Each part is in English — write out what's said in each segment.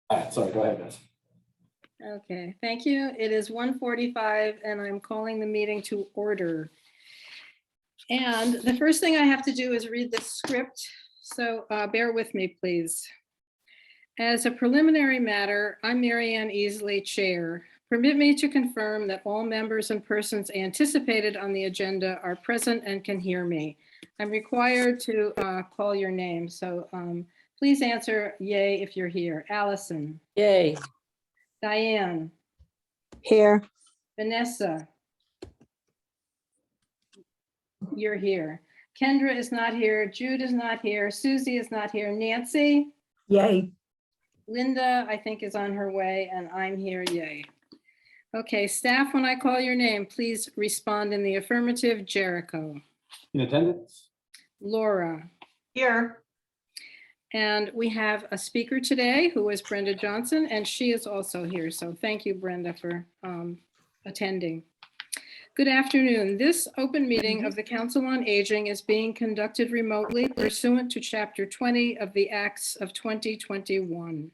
All right, sorry, go ahead, guys. Okay, thank you. It is 1:45 and I'm calling the meeting to order. And the first thing I have to do is read the script, so bear with me, please. As a preliminary matter, I'm Mary Ann Easley, Chair. Permit me to confirm that all members and persons anticipated on the agenda are present and can hear me. I'm required to call your name, so please answer yay if you're here. Allison. Yay. Diane. Here. Vanessa. You're here. Kendra is not here. Jude is not here. Susie is not here. Nancy. Yay. Linda, I think, is on her way, and I'm here. Yay. Okay, staff, when I call your name, please respond in the affirmative. Jericho. In attendance? Laura. Here. And we have a speaker today who is Brenda Johnson, and she is also here. So thank you, Brenda, for attending. Good afternoon. This open meeting of the Council on Aging is being conducted remotely pursuant to Chapter 20 of the Acts of 2021.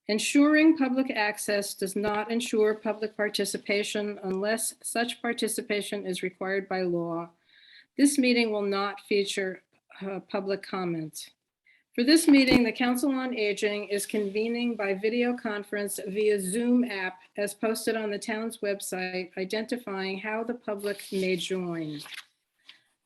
Ensuring public access does not ensure public participation unless such participation is required by law. This meeting will not feature public comment. For this meeting, the Council on Aging is convening by video conference via Zoom app as posted on the town's website, identifying how the public may join.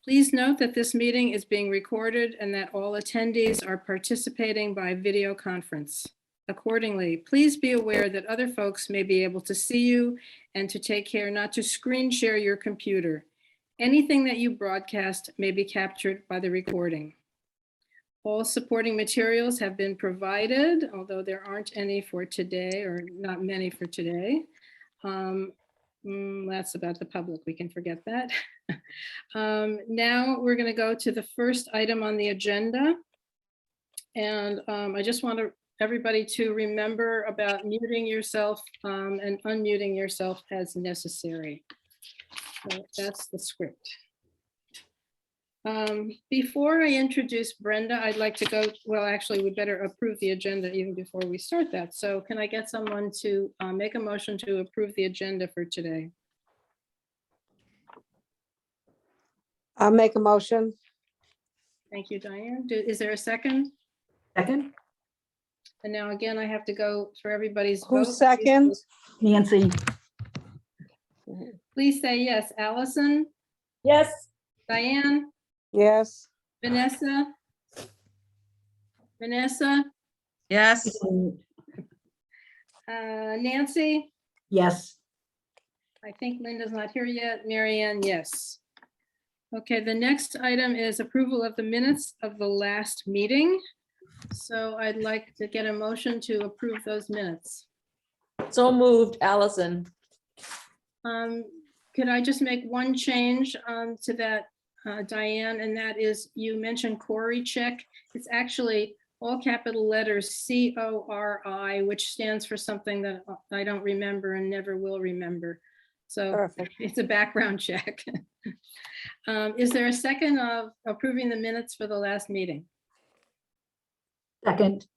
Please note that this meeting is being recorded and that all attendees are participating by video conference. Accordingly, please be aware that other folks may be able to see you and to take care not to screen share your computer. Anything that you broadcast may be captured by the recording. All supporting materials have been provided, although there aren't any for today, or not many for today. That's about the public, we can forget that. Now we're going to go to the first item on the agenda. And I just want everybody to remember about muting yourself and unmuting yourself as necessary. So that's the script. Before I introduce Brenda, I'd like to go, well, actually, we better approve the agenda even before we start that. So can I get someone to make a motion to approve the agenda for today? I'll make a motion. Thank you, Diane. Is there a second? Second. And now again, I have to go for everybody's Who vote. second? Nancy. Please say yes. Allison, Yes. Diane, Yes. Vanessa. Vanessa, Yes. Nancy. Yes. I think Linda's not here yet. Mary Ann, yes. Okay, the next item is approval of the minutes of the last meeting. So I'd like to get a motion to approve those minutes. So moved, Allison. Could I just make one change to that, Diane, and that is you mentioned Cory check. It's actually all capital letters CORI, which stands for something that I don't remember and never will remember. So Perfect. it's a background check. Is there a second of approving the minutes for the last meeting? Second.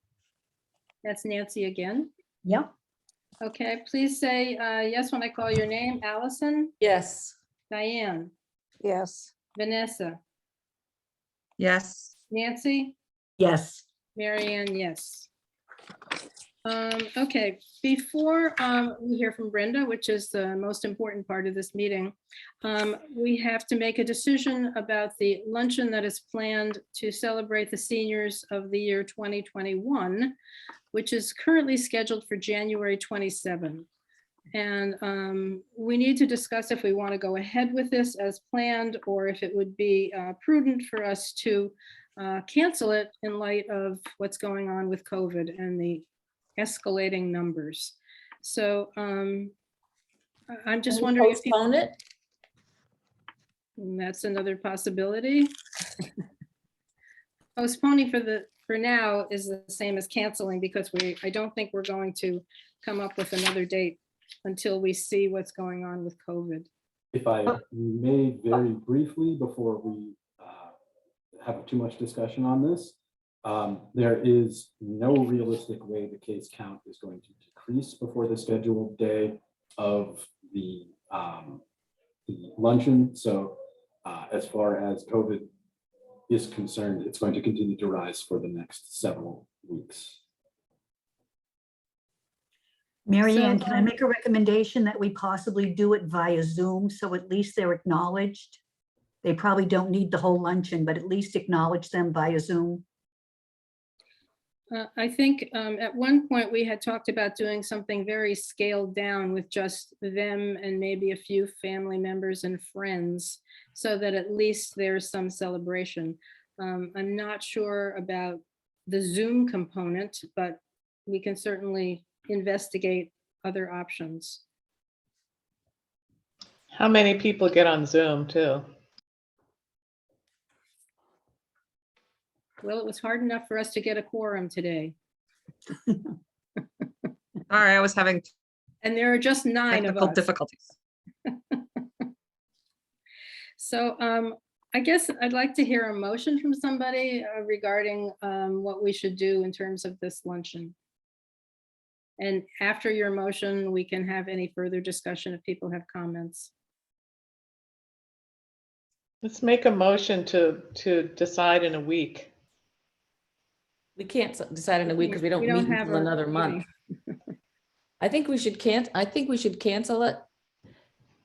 That's Nancy again. Yep. Okay, please say yes when I call your name. Allison, Yes. Diane, Yes. Vanessa, Yes. Nancy, Yes. Mary Ann, yes. Okay, before we hear from Brenda, which is the most important part of this meeting, we have to make a decision about the luncheon that is planned to celebrate the seniors of the year 2021, which is currently scheduled for January 27th. And we need to discuss if we want to go ahead with this as planned, or if it would be prudent for us to cancel it in light of what's going on with COVID and the escalating numbers. So I'm just wondering if Postpone it. that's another possibility. Postponing for now is the same as canceling, because I don't think we're going to come up with another date until we see what's going on with COVID. If I may very briefly, before we have too much discussion on this, There is no realistic way the case count is going to decrease before the scheduled day of the luncheon. So as far as COVID is concerned, it's going to continue to rise for the next several weeks. Mary Ann, So, can I make a recommendation that we possibly do it via Zoom, so at least they're acknowledged? They probably don't need the whole luncheon, but at least acknowledge them via Zoom. I think at one point we had talked about doing something very scaled down with just them and maybe a few family members and friends, so that at least there's some celebration. I'm not sure about the Zoom component, but we can certainly investigate other options. How many people get on Zoom too? Well, it was hard enough for us to get a quorum today, Sorry, I was having and there are just 9 of technical us. difficulties. So I guess I'd like to hear a motion from somebody regarding what we should do in terms of this luncheon. And after your motion, we can have any further discussion if people have comments. Let's make a motion to decide in a week. We can't decide in a week because we don't We meet don't have until a another month. I think we should cancel it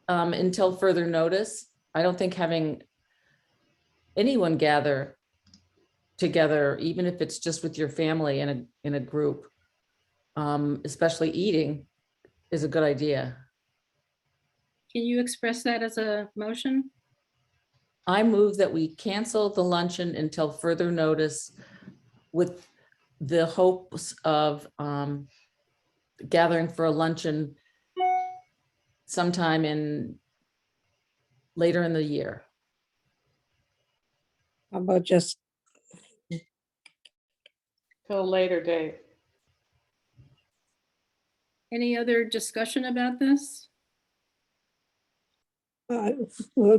until further notice. I don't think having anyone gather together, even if it's just with your family in a group, especially eating, is a good idea. Can you express that as a motion? I move that we cancel the luncheon until further notice, with the hopes of gathering for a luncheon sometime later in the year. How about just, Till a later date. Any other discussion about this?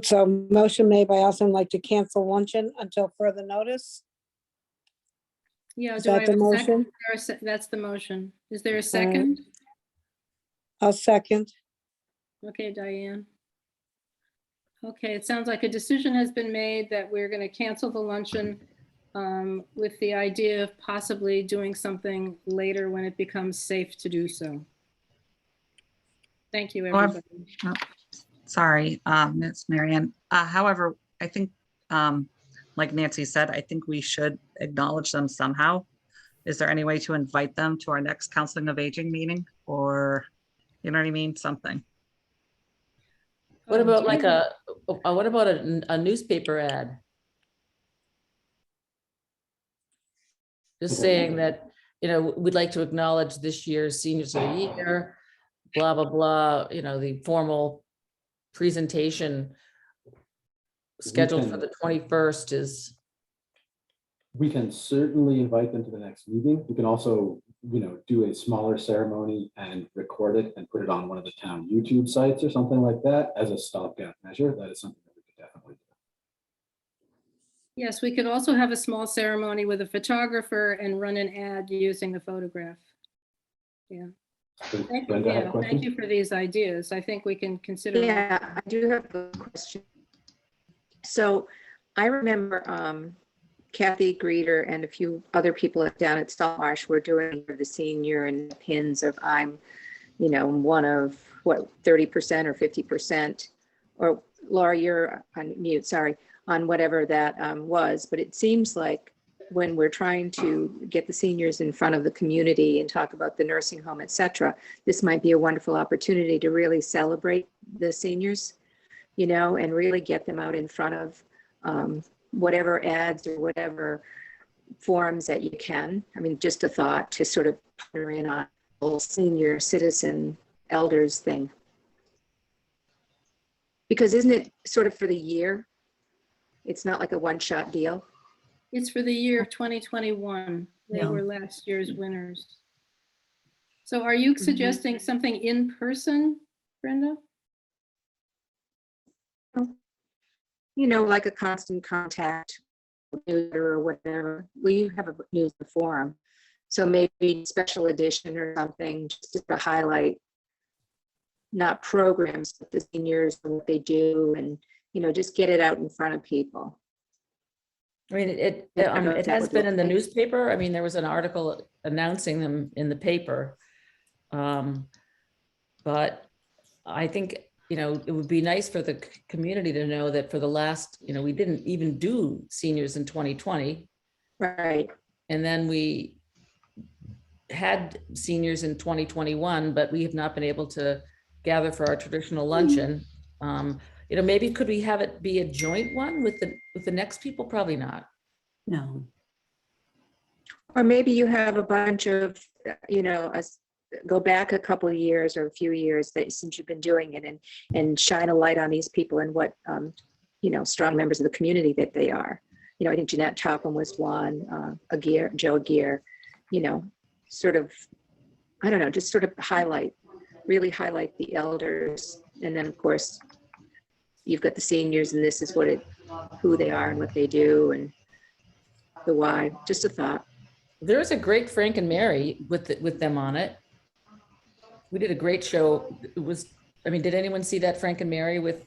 so motion made by Allison, like to cancel luncheon until further notice? Yeah. Is do I that have the a second? motion? That's the motion. Is there a second? I'll second. Okay, Diane. Okay, it sounds like a decision has been made that we're going to cancel the luncheon with the idea of possibly doing something later when it becomes safe to do so. Thank you, I've- everybody. Sorry, Ms. Mary Ann. However, I think, like Nancy said, I think we should acknowledge them somehow. Is there any way to invite them to our next Counseling of Aging meeting, or, you know what I mean, something? What Oh, about do like you- what about a newspaper ad? Just saying that, we'd like to acknowledge this year's seniors of the year, blah, blah, blah, the formal presentation scheduled for the 21st is, We can certainly invite them to the next meeting. We can also, do a smaller ceremony and record it and put it on one of the town YouTube sites or something like that as a stopgap measure. That is something that we could definitely do. Yes, we could also have a small ceremony with a photographer and run an ad using the photograph. Yeah. Thank you, Brenda had a yeah, question? thank you for these ideas. I think we can consider. Yeah, I do have a question. So I remember Kathy Greeter and a few other people down at Saltmarsh were doing the senior and pins of I'm, one of what, 30% or 50%, or Laura, you're on mute, sorry, on whatever that was. But it seems like when we're trying to get the seniors in front of the community and talk about the nursing home, et cetera, this might be a wonderful opportunity to really celebrate the seniors, and really get them out in front of whatever ads or whatever forums that you can. I mean, just a thought to sort of ponder in on the whole senior citizen elders thing. Because isn't it sort of for the year? It's not like a one-shot deal. It's for the year of 2021. They Yeah. were last year's winners. So are you suggesting something in person, Brenda? Like a constant contact newsletter or whatever. We have a newsletter forum. So maybe special edition or something, just to highlight, not programs, but the seniors and what they do, and, just get it out in front of people. I mean, it Yeah, it has been in the newspaper. I mean, there was an article announcing them in the paper. But I think, it would be nice for the community to know that for the last, we didn't even do seniors in 2020. Right. And then we had seniors in 2021, but we have not been able to gather for our traditional luncheon. Maybe could we have it be a joint one with the next people? Probably not. No. Or maybe you have a bunch of, go back a couple of years or a few years that since you've been doing it, and shine a light on these people and what, strong members of the community that they are. I think Jeanette Topham was one, Joe Aguirre, sort of, I don't know, just sort of really highlight the elders. And then of course, you've got the seniors, and this is who they are and what they do and the why. Just a thought. There's a great Frank and Mary with them on it. We did a great show. It was, did anyone see that Frank and Mary with?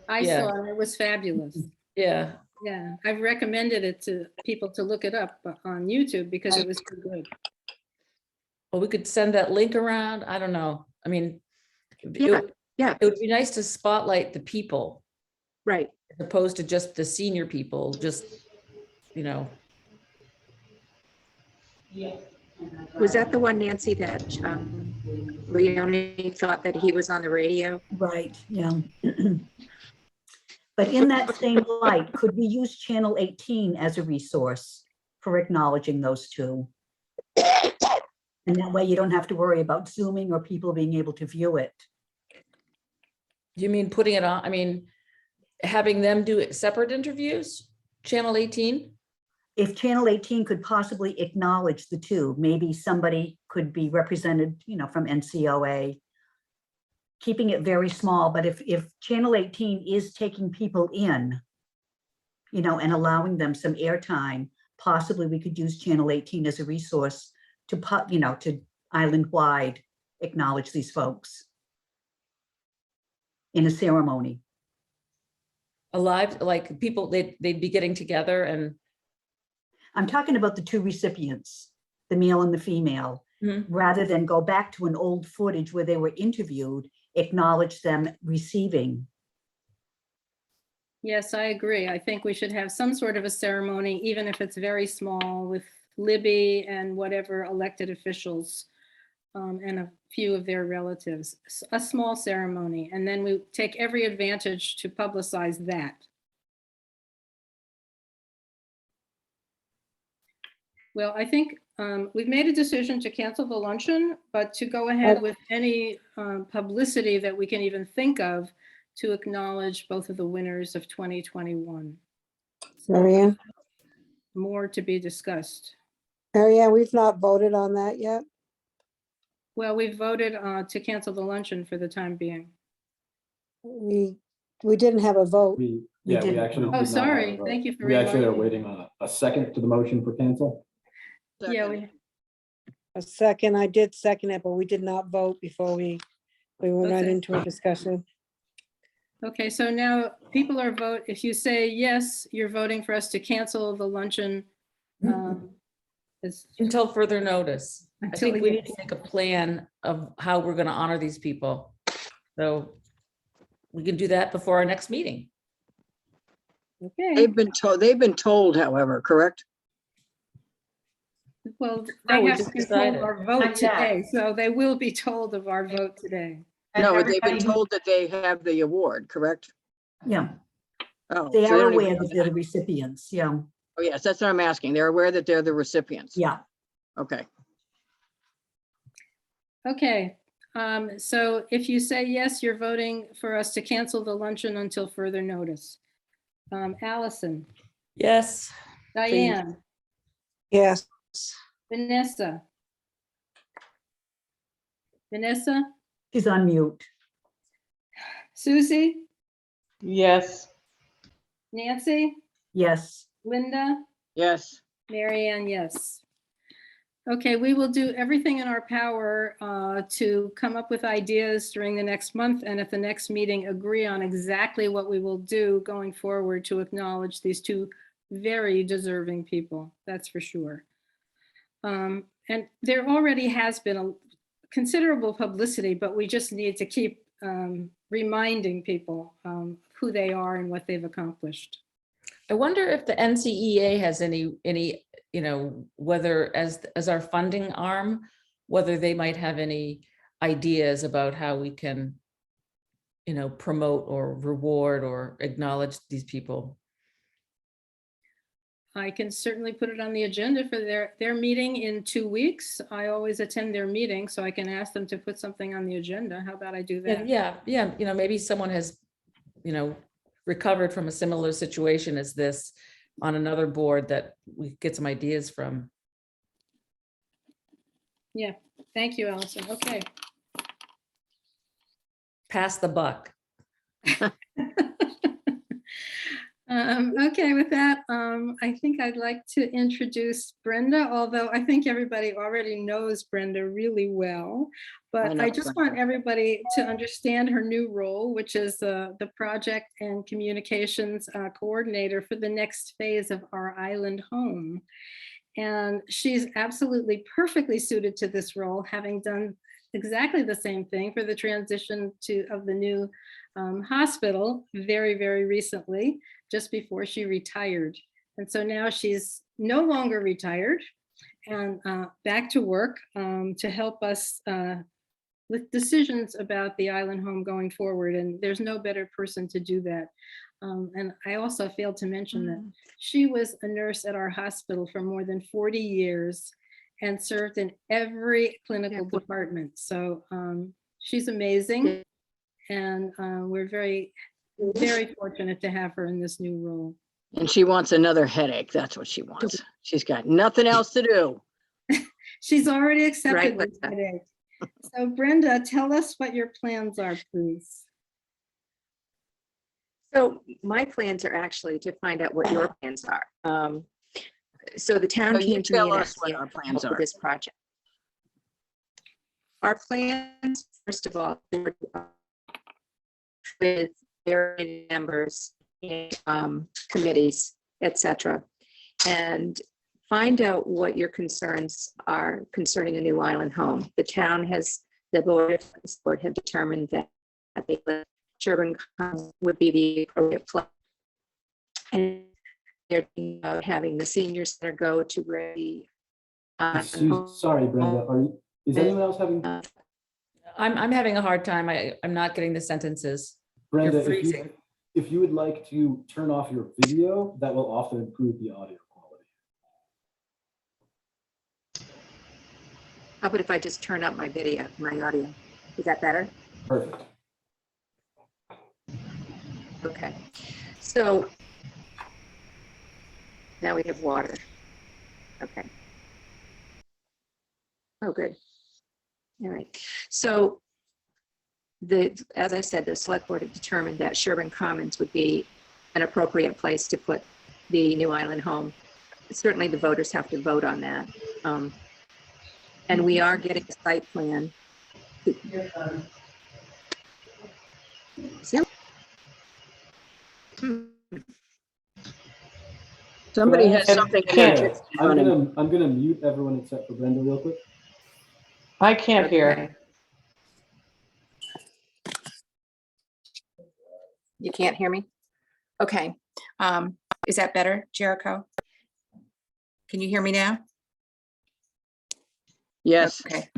I Yeah. saw it. It was fabulous. Yeah. Yeah, I've recommended it to people to look it up on YouTube because it was too good. Well, we could send that link around. I don't know. Yeah. It would be nice to spotlight the people Right. as opposed to just the senior people, just, Was that the one, Nancy, that Leonie thought that he was on the radio? Right, yeah. But in that same light, could we use Channel 18 as a resource for acknowledging those two? And that way you don't have to worry about Zooming or people being able to view it. You mean putting it on, having them do separate interviews, Channel 18? If Channel 18 could possibly acknowledge the two, maybe somebody could be represented, from NCOA, keeping it very small. But if Channel 18 is taking people in, and allowing them some airtime, possibly we could use Channel 18 as a resource to to island-wide acknowledge these folks in a ceremony. Alive, like people, they'd be getting together and. I'm talking about the two recipients, the male and the female, rather than go back to an old footage where they were interviewed, acknowledge them receiving. Yes, I agree. I think we should have some sort of a ceremony, even if it's very small, with Libby and whatever elected officials and a few of their relatives, a small ceremony. And then we take every advantage to publicize that. Well, I think we've made a decision to cancel the luncheon, but to go ahead with any publicity that we can even think of to acknowledge both of the winners of 2021. Marianne? More to be discussed. Marianne, we've not voted on that yet. Well, we voted to cancel the luncheon for the time being. We didn't have a vote. We didn't. actually. Oh, did not sorry. have a vote. Thank you for We actually are reminding me. waiting on a second to the motion for cancel. Yeah, A second, I did second it, but we did not vote before we went right Okay. into a discussion. okay, so now people are if you say yes, you're voting for us to cancel the luncheon. Until further notice. I Until think we we- need to make a plan of how we're going to honor these people. So we can do that before our next meeting. Okay, They've been told, however, correct? well, No, they we have just been told decided. our vote Not yet. today, so they will be told of our vote today. And No, they've been everybody- told that they have the award, correct? Yeah, Oh, they so are don't even aware know that they're the recipients. Yeah, Oh, yes, that's what I'm asking. They're aware that they're the recipients. yeah. Okay. Okay, so if you say yes, you're voting for us to cancel the luncheon until further notice. Allison, Yes. Diane, Yes. Vanessa. Vanessa, She's on mute. Susie, Yes. Nancy, Yes, Linda, Yes. Mary Ann, yes. Okay, we will do everything in our power to come up with ideas during the next month, and at the next meeting, agree on exactly what we will do going forward to acknowledge these two very deserving people, that's for sure. And there already has been a considerable publicity, but we just need to keep reminding people who they are and what they've accomplished. I wonder if the NCEA has any, whether as our funding arm, whether they might have any ideas about how we can, promote or reward or acknowledge these people. I can certainly put it on the agenda for their meeting in 2 weeks. I always attend their meeting, so I can ask them to put something on the agenda. How about I do that? Yeah, maybe someone has, recovered from a similar situation as this on another board that we get some ideas from. Yeah, thank you, Allison. Okay. Pass the buck. Okay, with that, I think I'd like to introduce Brenda, although I think everybody already knows Brenda really well. But know I just Brenda. want everybody to understand her new role, which is the project and communications coordinator for the next phase of our island home. And she's absolutely perfectly suited to this role, having done exactly the same thing for the transition of the new hospital very, very recently, just before she retired. And so now she's no longer retired and back to work to help us with decisions about the island home going forward. And there's no better person to do that. And I also failed to mention that she was a nurse at our hospital for more than 40 years and served in every clinical department. So she's amazing. And we're very, very fortunate to have her in this new role. And she wants another headache. That's what she wants. She's got nothing else to do. She's already accepted Right, this Linda. today. So Brenda, tell us what your plans are, please. So my plans are actually to find out what your plans are. So the town So you came to me tell and us asked what me our to plans help with are. this project. Our plans, first of all, with various members, committees, etc., and find out what your concerns are concerning a new island home. The town has, the board have determined that Sherburne Commons would be the appropriate place. And they're thinking about having the senior center go to where the Sorry, Brenda, is anyone else having? I'm having a hard time. I'm not getting the sentences. Brenda, You're freezing. if you would like to turn off your video, that will often improve the audio quality. How about if I just turn up my video, my audio? Is that better? Perfect. Okay. So now we have water. Okay. Oh, good. All right. So as I said, the select board had determined that Sherburne Commons would be an appropriate place to put the new island home. Certainly the voters have to vote on that. And we are getting a site plan. Somebody has something in their kitchen running. I'm gonna mute everyone except for Brenda real quick. I can't hear. Okay. You can't hear me? Okay. Is that better, Jericho? Can you hear me now? Yes. Okay.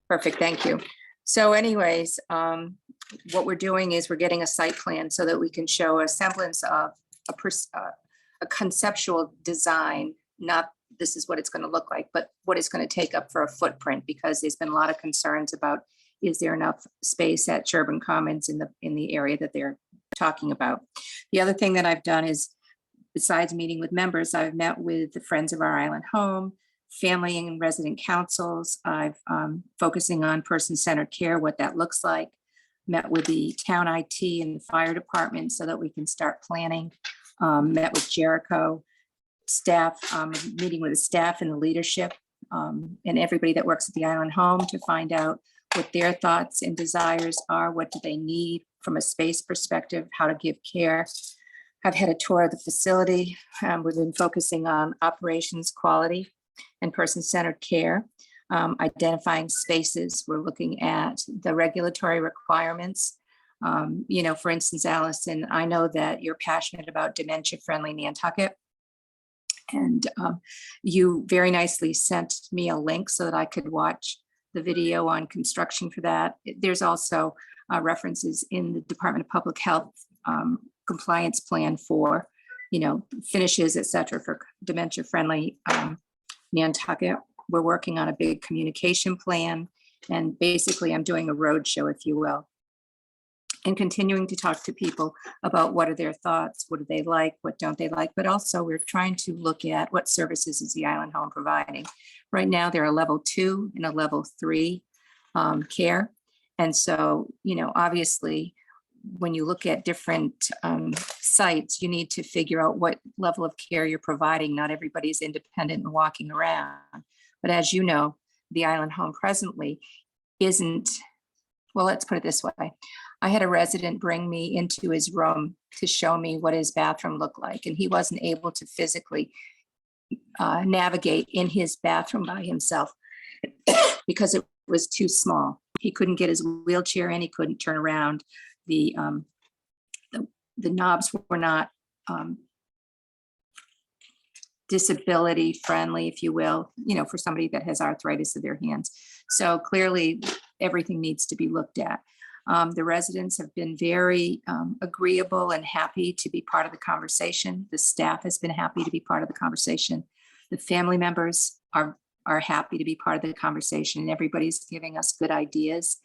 Perfect. Thank you. So anyways, what we're doing is we're getting a site plan so that we can show a semblance of a conceptual design, not this is what it's going to look like, but what it's going to take up for a footprint, because there's been a lot of concerns about, is there enough space at Sherburne Commons in the area that they're talking about. The other thing that I've done is, besides meeting with members, I've met with the Friends of Our Island Home, family and resident councils. I've focusing on person-centered care, what that looks like. Met with the town IT and the fire department so that we can start planning. Met with Jericho staff, meeting with the staff and the leadership and everybody that works at the Island Home to find out what their thoughts and desires are. What do they need from a space perspective, how to give care. I've had a tour of the facility. We've been focusing on operations, quality, and person-centered care, identifying spaces. We're looking at the regulatory requirements. You know, for instance, Allison, I know that you're passionate about dementia-friendly Nantucket. And you very nicely sent me a link so that I could watch the video on construction for that. There's also references in the Department of Public Health compliance plan for, you know, finishes, et cetera, for dementia-friendly Nantucket. We're working on a big communication plan. And basically, I'm doing a roadshow, if you will, and continuing to talk to people about what are their thoughts, what do they like, what don't they like, but also we're trying to look at what services is the Island Home providing. Right now, there are level 2 and a level 3 care. And so, you know, obviously, when you look at different sites, you need to figure out what level of care you're providing. Not everybody's independent and walking around. But as you know, the Island Home presently isn't, well, let's put it this way. I had a resident bring me into his room to show me what his bathroom looked like, and he wasn't able to physically navigate in his bathroom by himself because it was too small. He couldn't get his wheelchair in, he couldn't turn around. The knobs were not disability friendly, if you will, you know, for somebody that has arthritis of their hands. So clearly everything needs to be looked at. The residents have been very agreeable and happy to be part of the conversation. The staff has been happy to be part of the conversation. The family members are happy to be part of the conversation, and everybody's giving us good ideas.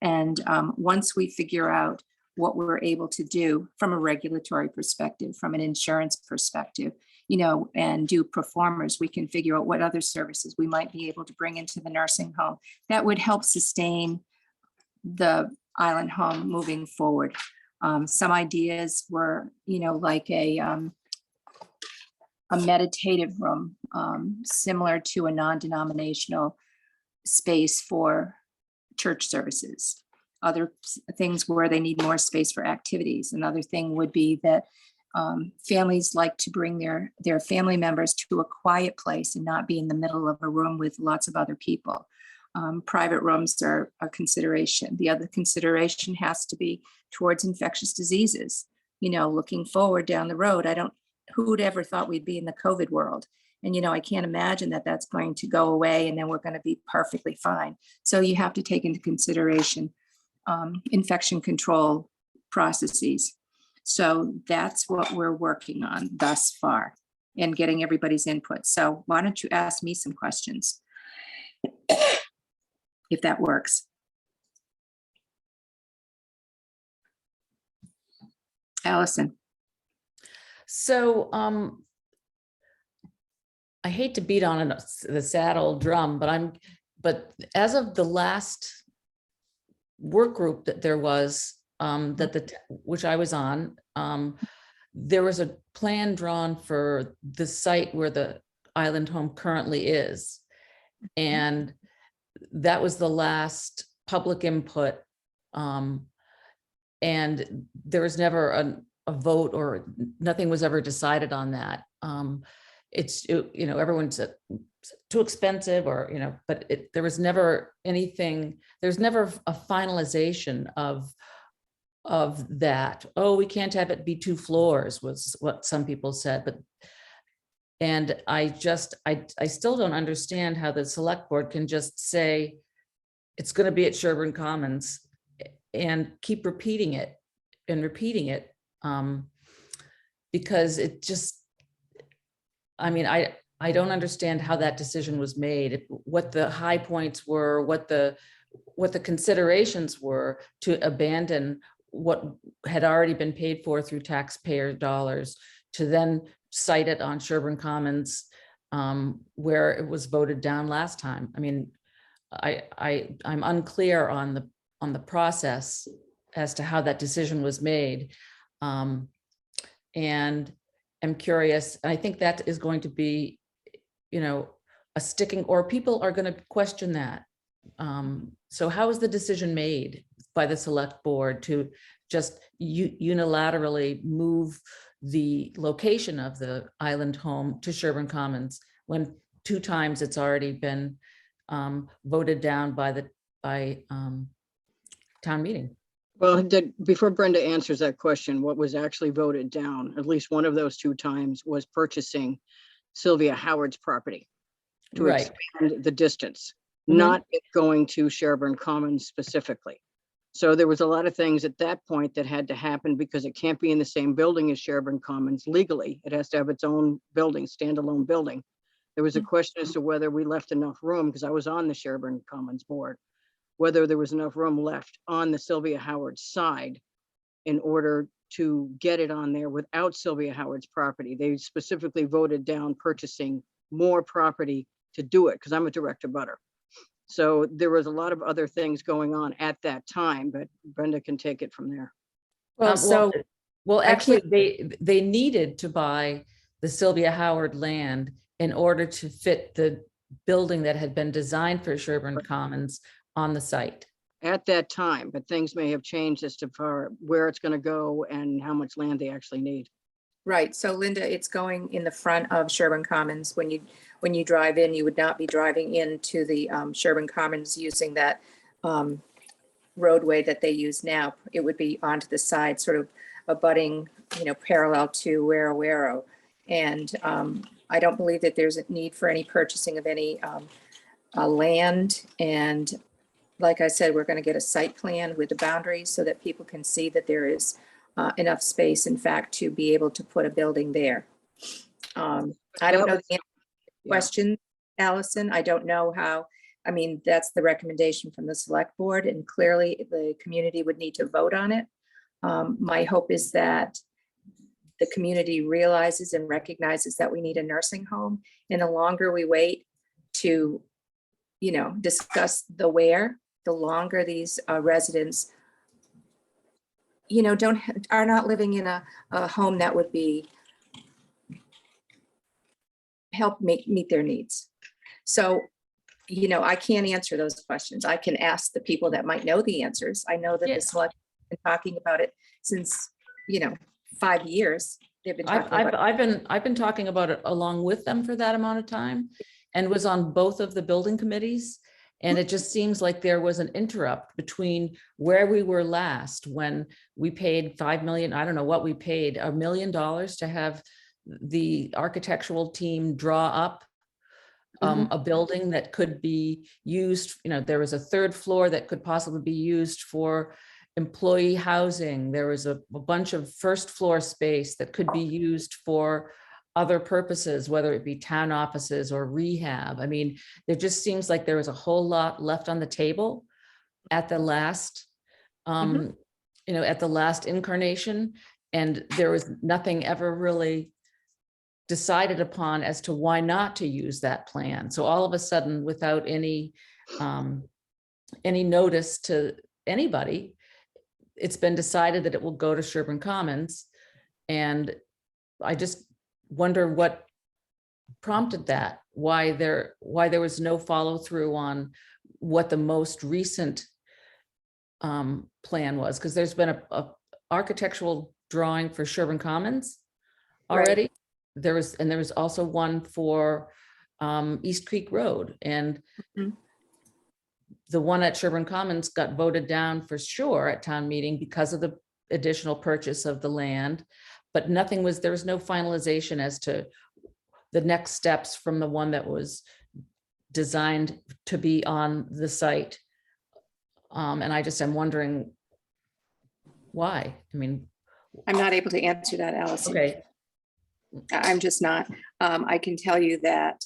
And once we figure out what we're able to do from a regulatory perspective, from an insurance perspective, you know, and do performers, we can figure out what other services we might be able to bring into the nursing home that would help sustain the Island Home moving forward. Some ideas were, you know, like a meditative room, similar to a non-denominational space for church services. Other things where they need more space for activities. Another thing would be that families like to bring their family members to a quiet place and not be in the middle of a room with lots of other people. Private rooms are a consideration. The other consideration has to be towards infectious diseases. You know, looking forward down the road, who would ever thought we'd be in the COVID world? And, you know, I can't imagine that that's going to go away and then we're going to be perfectly fine. So you have to take into consideration infection control processes. So that's what we're working on thus far and getting everybody's input. So why don't you ask me some questions? If that works. Allison. So I hate to beat on the sad old drum, but as of the last work group that there was, which I was on, there was a plan drawn for the site where the Island Home currently is. And that was the last public input. And there was never a vote, or nothing was ever decided on that. You know, everyone said too expensive, or, you know, but there was never anything, there's never a finalization of that. Oh, we can't have it be 2 floors was what some people said, and I still don't understand how the select board can just say it's going to be at Sherburne Commons and keep repeating it and repeating it. Because it just, I mean, I don't understand how that decision was made, what the high points were, what the considerations were to abandon what had already been paid for through taxpayer dollars to then cite it on Sherburne Commons, where it was voted down last time. I mean, I'm unclear on the process as to how that decision was made. And am curious, and I think that is going to be, a sticking, or people are going to question that. So how is the decision made by the select board to just unilaterally move the location of the island home to Sherburne Commons when 2 times it's already been voted down by town meeting? Well, before Brenda answers that question, what was actually voted down, at least one of those 2 times, was purchasing Sylvia Howard's property to Right. expand the distance, Mhm. not it going to Sherburne Commons specifically. So there was a lot of things at that point that had to happen because it can't be in the same building as Sherburne Commons legally. It has to have its own building, standalone building. There was a question as to whether we left enough room, because I was on the Sherburne Commons board, whether there was enough room left on the Sylvia Howard side in order to get it on there without Sylvia Howard's property. They specifically voted down purchasing more property to do it, because I'm a direct abutter. So there was a lot of other things going on at that time, but Brenda can take it from there. Well, actually, they needed to buy the Sylvia Howard land in order to fit the building that had been designed for Sherburne Commons on the site. At that time, but things may have changed as to where it's going to go and how much land they actually need. Right, so Linda, it's going in the front of Sherburne Commons. When you drive in, you would not be driving into the Sherburne Commons using that roadway that they use now. It would be onto the side, sort of abutting, parallel to Wero. And I don't believe that there's a need for any purchasing of any land. And like I said, we're going to get a site plan with the boundaries so that people can see that there is enough space, in fact, to be able to put a building there. I don't know the question, Allison. I don't know how, that's the recommendation from the select board, and clearly the community would need to vote on it. My hope is that the community realizes and recognizes that we need a nursing home. And the longer we wait to, discuss the where, the longer these residents are not living in a home that would be help meet their needs. So, I can't answer those questions. I can ask the people that might know the answers. I know that the select been talking about it since, 5 years. They've been talking about it. I've been talking about it along with them for that amount of time, and was on both of the building committees. And it just seems like there was an interrupt between where we were last, when we paid 5 million, I don't know what we paid, $1 million to have the architectural team draw up a building that could be used. There was a 3rd floor that could possibly be used for employee housing. There was a bunch of 1st floor space that could be used for other purposes, whether it be town offices or rehab. There just seems like there was a whole lot left on the table at the last, at the last incarnation, and there was nothing ever really decided upon as to why not to use that plan. So all of a sudden, without any notice to anybody, it's been decided that it will go to Sherburne Commons. And I just wonder what prompted that, why there was no follow through on what the most recent plan was, because there's been a architectural drawing for Sherburne Commons already. Right. There was also one for East Creek Road, and the one at Sherburne Commons got voted down for sure at town meeting because of the additional purchase of the land. But there was no finalization as to the next steps from the one that was designed to be on the site. And I'm wondering why. I'm not able to answer that, Allison. Okay. I'm just not. I can tell you that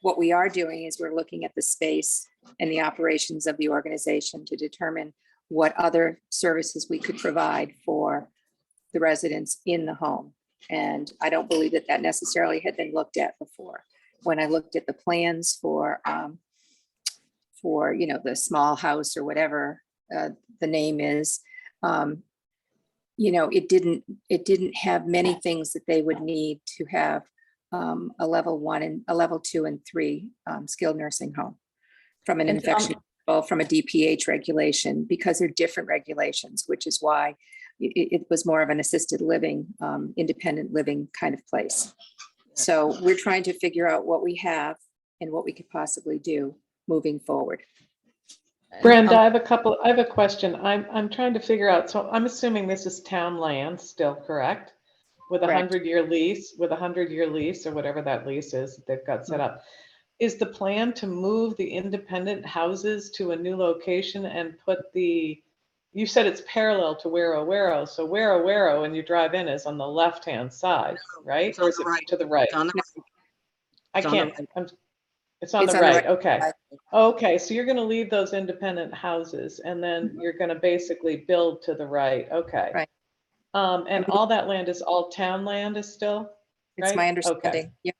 what we are doing is we're looking at the space and the operations of the organization to determine what other services we could provide for the residents in the home. And I don't believe that necessarily had been looked at before. When I looked at the plans for the small house or whatever the name is, it didn't have many things that they would need to have a level 1 and a level 2 and 3 skilled nursing home from an And, infection control, from a DPH regulation, because they're different regulations, which is why it was more of an assisted living, independent living kind of place. So we're trying to figure out what we have and what we could possibly do moving forward. Brenda, I have a question. I'm trying to figure out, so I'm assuming this is town land still, correct? With a Correct. 100-year lease, or whatever that lease is that they've got set up. Is the plan to move the independent houses to a new location and put you said it's parallel to Wero, so Wero, when you drive in, is on the left-hand side, right? It's on Or is the it right. to the right? It's on the right. I It's on the can't, it's on It's the on the right, right okay. side. Okay, so you're gonna leave those independent houses and then you're gonna basically build to the right, okay. Right. And all that land is all town land is still, It's right? my Okay. understanding. Yeah.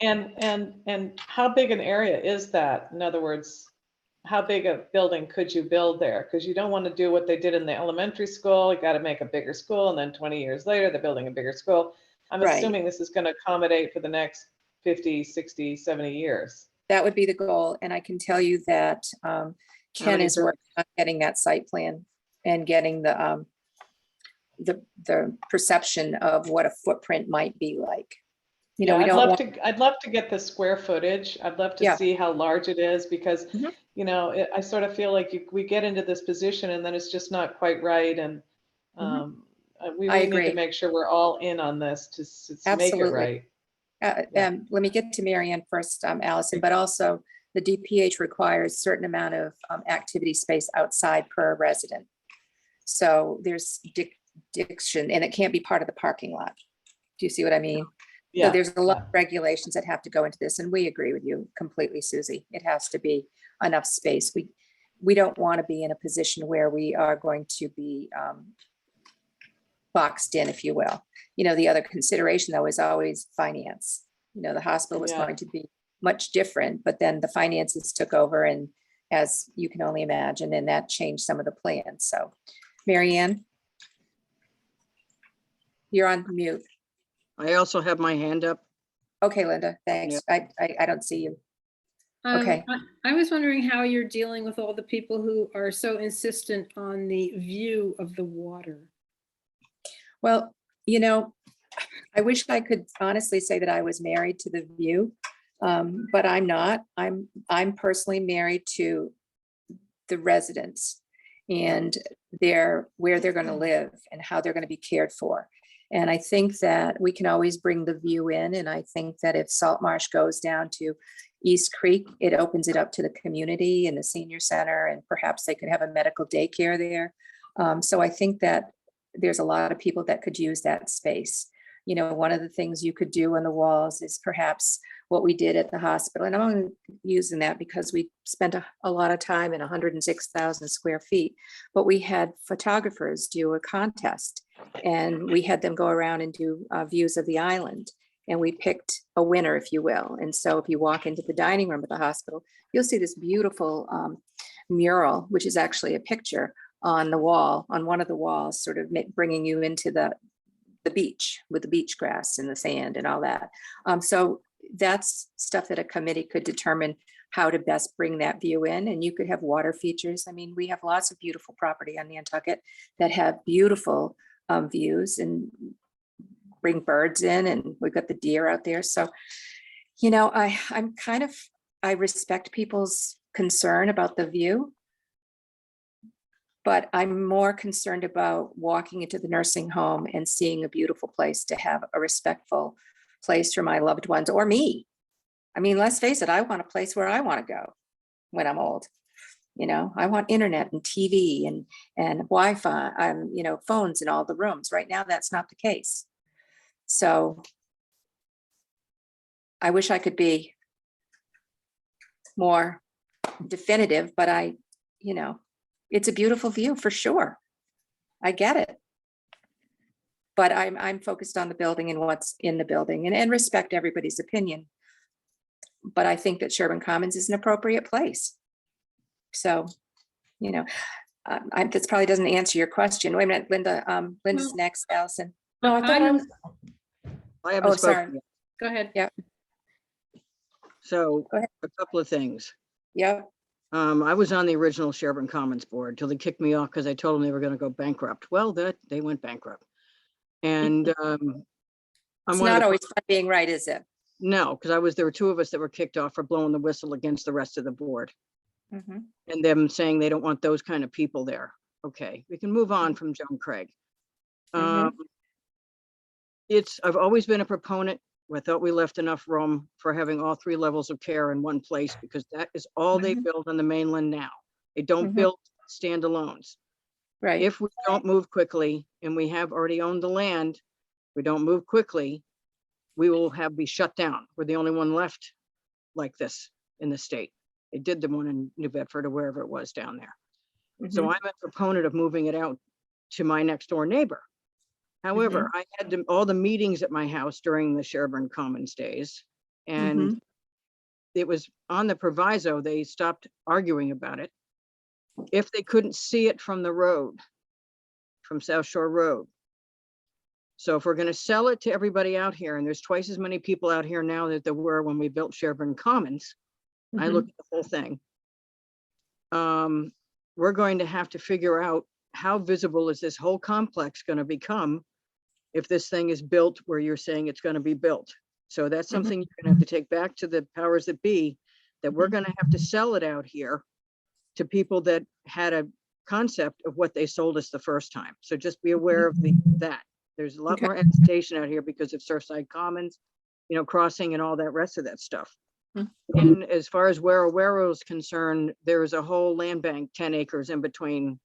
And how big an area is that? In other words, how big a building could you build there? Because you don't want to do what they did in the elementary school. You got to make a bigger school, and then 20 years later, they're building a bigger school. I'm Right. assuming this is going to accommodate for the next 50, 60, 70 years. That would be the goal. And I can tell you that Ken many is working on getting that site plan and getting the perception of what a footprint might be like. We I'd don't want, love to get the square footage. I'd love to Yeah. see how large it is because, Mhm. I sort of feel like we get into this position and then it's just not quite right. And we I need to agree. make sure we're all in on this to make it Absolutely. right. let me get to Marianne first, Allison, but also the DPH requires certain amount of activity space outside per resident. So there's diction, and it can't be part of the parking lot. Do you see what I mean? So there's a lot of regulations that have to go into this, and we agree with you completely, Susie. It has to be enough space. We don't want to be in a position where we are going to be boxed in, if you will. The other consideration though is always finance. The hospital was going to be much different, but then the finances took over, and as you can only imagine, and that changed some of the plans. So, Marianne, you're on mute. I also have my hand up. Okay, Linda, thanks. I don't see you. Okay. I was wondering how you're dealing with all the people who are so insistent on the view of the water. Well, I wish I could honestly say that I was married to the view, but I'm not. I'm personally married to the residents and where they're going to live and how they're going to be cared for. And I think that we can always bring the view in. And I think that if Salt Marsh goes down to East Creek, it opens it up to the community and the senior center, and perhaps they could have a medical daycare there. So I think that there's a lot of people that could use that space. One of the things you could do on the walls is perhaps what we did at the hospital. And I'm only using that because we spent a lot of time in 106,000 square feet, but we had photographers do a contest and we had them go around and do views of the island. And we picked a winner, if you will. And so if you walk into the dining room at the hospital, you'll see this beautiful mural, which is actually a picture on the wall, on one of the walls, sort of bringing you into the beach with the beach grass and the sand and all that. So that's stuff that a committee could determine how to best bring that view in. And you could have water features. I mean, we have lots of beautiful property on Nantucket that have beautiful views and bring birds in, and we've got the deer out there. So, I respect people's concern about the view, but I'm more concerned about walking into the nursing home and seeing a beautiful place to have a respectful place for my loved ones or me. I mean, let's face it, I want a place where I want to go when I'm old. I want internet and TV and Wi-Fi, phones in all the rooms. Right now, that's not the case. So I wish I could be more definitive, but it's a beautiful view for sure. I get it. But I'm focused on the building and what's in the building and respect everybody's opinion. But I think that Sherburne Commons is an appropriate place. So, This probably doesn't answer your question. Wait a minute, Linda, Linda's Well, next, Allison. No, I thought I was, I haven't oh, sorry. spoken yet. Go ahead. Yeah, So Go ahead. a couple of things. yep. I was on the original Sherburne Commons board till they kicked me off because I told them they were going to go bankrupt. Well, they went bankrupt. And I'm It's one of not the, always fun being right, is it? no, because there were two of us that were kicked off for blowing the whistle against the rest of the board Mhm. and them saying they don't want those kind of people there. Okay, we can move on from Joan Craig. Mhm. I've always been a proponent. I thought we left enough room for having all three levels of care in one place because that is all they Mhm. build on the mainland now. They don't Mhm. build standalones. Right. If we don't move quickly and we have already owned the land, we don't move quickly, we will be shut down. We're the only one left like this in the state. They did the one in New Bedford or wherever it was down there. So Mhm. I'm a proponent of moving it out to my next door neighbor. However, I had all the meetings at my house during the Sherburne Commons days, and Mhm. it was on the proviso, they stopped arguing about it. If they couldn't see it from the road, from South Shore Road. So if we're going to sell it to everybody out here, and there's twice as many people out here now that there were when we built Sherburne Commons, I looked at the whole thing. We're going to have to figure out how visible is this whole complex going to become if this thing is built where you're saying it's going to be built. So that's something you're going to have to take back to the powers that be, that we're going to have to sell it out here to people that had a concept of what they sold us the first time. So just be aware of that. There's a lot Okay. more hesitation out here because of Surfside Commons, crossing and all that rest of that stuff. And as far as Wero is concerned, there is a whole land bank, 10 acres in between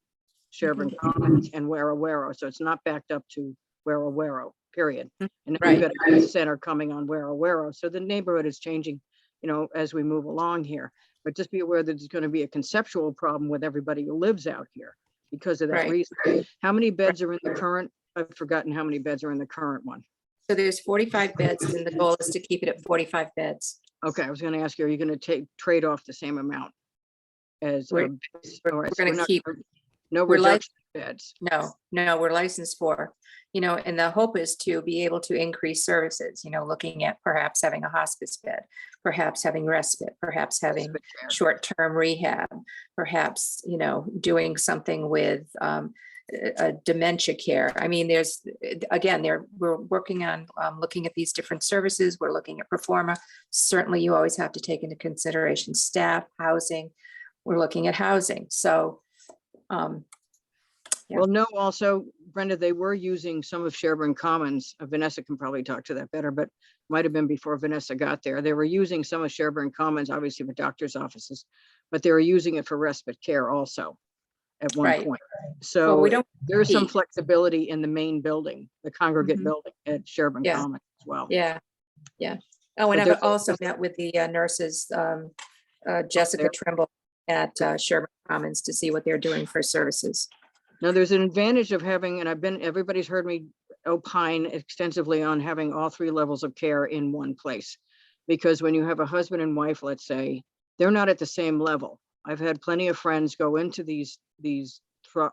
Sherburne Commons and Wero. So it's not backed up to Wero, period. And now we've got a center coming on Wero. So the neighborhood is changing, as we move along here. But just be aware that there's going to be a conceptual problem with everybody who lives out here because of that reason. How many beds are in the current? I've forgotten how many beds are in the current one. So there's 45 beds and the goal is to keep it at 45 beds. Okay, I was going to ask you, are you going to trade off the same amount as? We're going to keep. No reduction in beds. No, we're licensed for, and the hope is to be able to increase services, looking at perhaps having a hospice bed, perhaps having respite, perhaps having short-term rehab, perhaps, doing something with a dementia care. I mean, we're working on looking at these different services. We're looking at performa. Certainly, you always have to take into consideration staff, housing. We're looking at housing. So, yeah. Well, no, also, Brenda, they were using some of Sherburne Commons. Vanessa can probably talk to that better, but might have been before Vanessa got there. They were using some of Sherburne Commons, obviously for doctor's offices, but they were using it for respite care also at one point. So there is some flexibility in the main building, the congregate building at Sherburne Commons as well. Yeah. Oh, and I've also met with the nurses, Jessica Trimble at Sherburne Commons to see what they're doing for services. Now, there's an advantage of having, and everybody's heard me opine extensively on having all three levels of care in one place. Because when you have a husband and wife, let's say, they're not at the same level. I've had plenty of friends go into these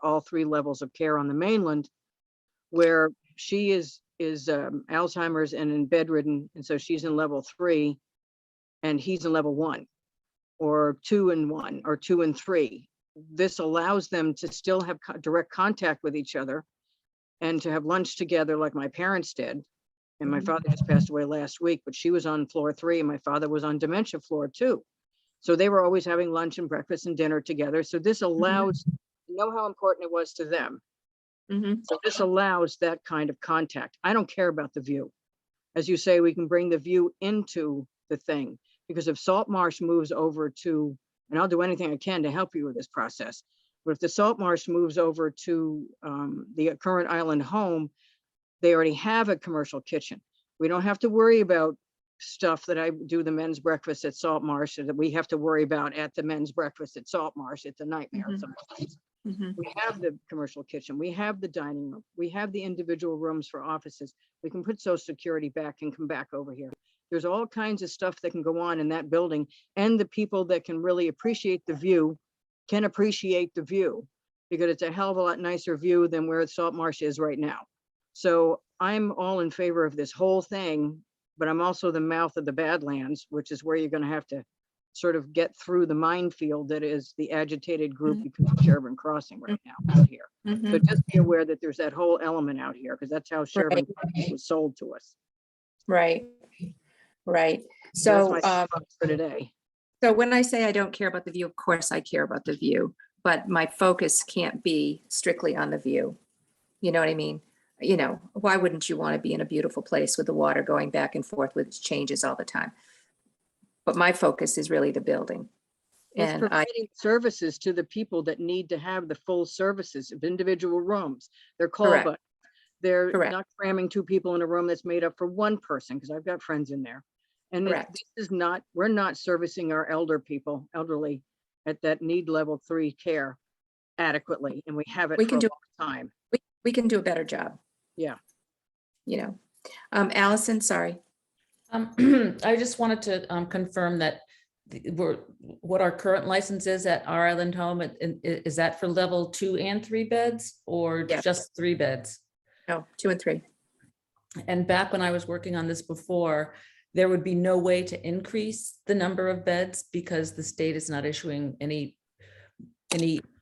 all three levels of care on the mainland, where she is Alzheimer's and in bedridden, and so she's in level 3, and he's in level 1, or 2 and 1, or 2 and 3. This allows them to still have direct contact with each other and to have lunch together like my parents did. And my father just passed away last week, but she was on floor 3 and my father was on dementia floor 2. So they were always having lunch and breakfast and dinner together. So this allows, how important it was to them. So this allows that kind of contact. I don't care about the view. As you say, we can bring the view into the thing, because if Salt Marsh moves over to, and I'll do anything I can to help you with this process, but if the Salt Marsh moves over to the current island home, they already have a commercial kitchen. We don't have to worry about stuff that I do the men's breakfast at Salt Marsh that we have to worry about at the men's breakfast at Salt Marsh. It's a nightmare. We have the commercial kitchen, we have the dining room, we have the individual rooms for offices. We can put Social Security back and come back over here. There's all kinds of stuff that can go on in that building, and the people that can really appreciate the view can appreciate the view. because it's a hell of a lot nicer view than where Salt Marsh is right now. So I'm all in favor of this whole thing, but I'm also the mouth of the Badlands, which is where you're going to have to sort of get through the minefield that is the agitated group because of Sherburne Crossing right now out here. So just be aware that there's that whole element out here, because that's how Sherburne Crossing was sold to us. Right, right. That's So, my soapbox for today. so when I say I don't care about the view, of course I care about the view, but my focus can't be strictly on the view. You know what I mean? You know, why wouldn't you want to be in a beautiful place with the water going back and forth with its changes all the time? But my focus is really the building. It's And providing services to the people that need to have the full services of individual rooms. They're call Correct. but they're Correct. not cramming two people in a room that's made up for one person, because I've got friends in there. And Correct. this is not, we're not servicing our elderly at that need level 3 care adequately. And we have it We for can a do- long time. we can do a better job. Yeah. You know, Allison, sorry. I just wanted to confirm that what our current license is at our island home, is that for level 2 and 3 beds or Yes. just 3 beds? No, 2 and 3. And back when I was working on this before, there would be no way to increase the number of beds because the state is not issuing any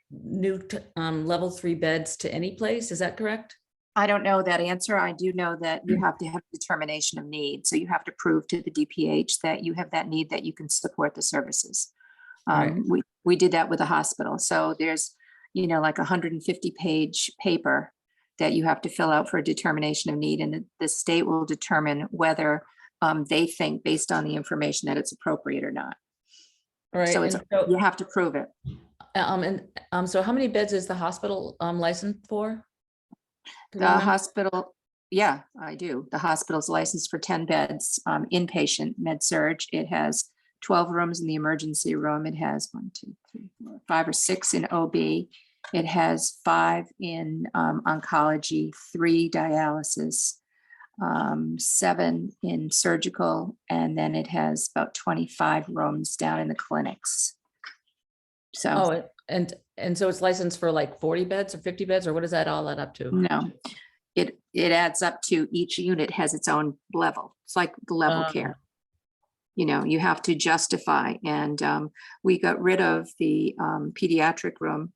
new level 3 beds to any place. Is that correct? I don't know that answer. I do know that you have to have determination of need. So you have to prove to the DPH that you have that need, that you can support the services. Right. We did that with the hospital. So there's, you know, like 150-page paper that you have to fill out for a determination of need. And the state will determine whether they think based on the information that it's appropriate or not. All right. So it's, you have to prove it. So how many beds is the hospital licensed for? Do we The know? hospital, yeah, I do. The hospital's licensed for 10 beds, inpatient med surge. It has 12 rooms in the emergency room. It has 5 or 6 in OB. It has 5 in oncology, 3 dialysis, 7 in surgical, and then it has about 25 rooms down in the clinics. So. Oh, and so it's licensed for like 40 beds or 50 beds, or what does that all add up to? No, it adds up to each unit has its own level. It's like the level care. You know, you have to justify, and we got rid of the pediatric room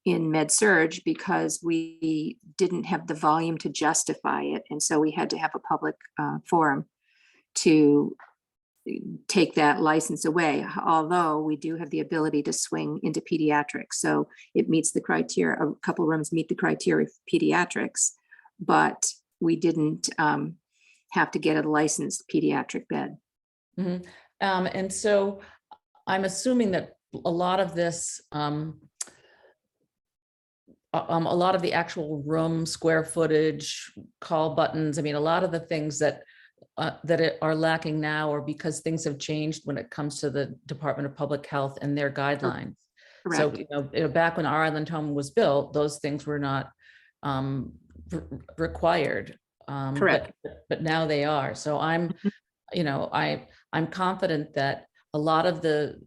in med surge because we didn't have the volume to justify it. And so we had to have a public forum to take that license away, although we do have the ability to swing into pediatrics. So it meets the criteria, a couple rooms meet the criteria for pediatrics, but we didn't have to get a licensed pediatric bed. Mhm. And so I'm assuming that a lot of this, a lot of the actual room square footage, call buttons, I mean, a lot of the things that are lacking now, or because things have changed when it comes to the Department of Public Health and their guidelines. So, Correct. back when our island home was built, those things were not required. Correct. But now they are. So I'm confident that a lot of the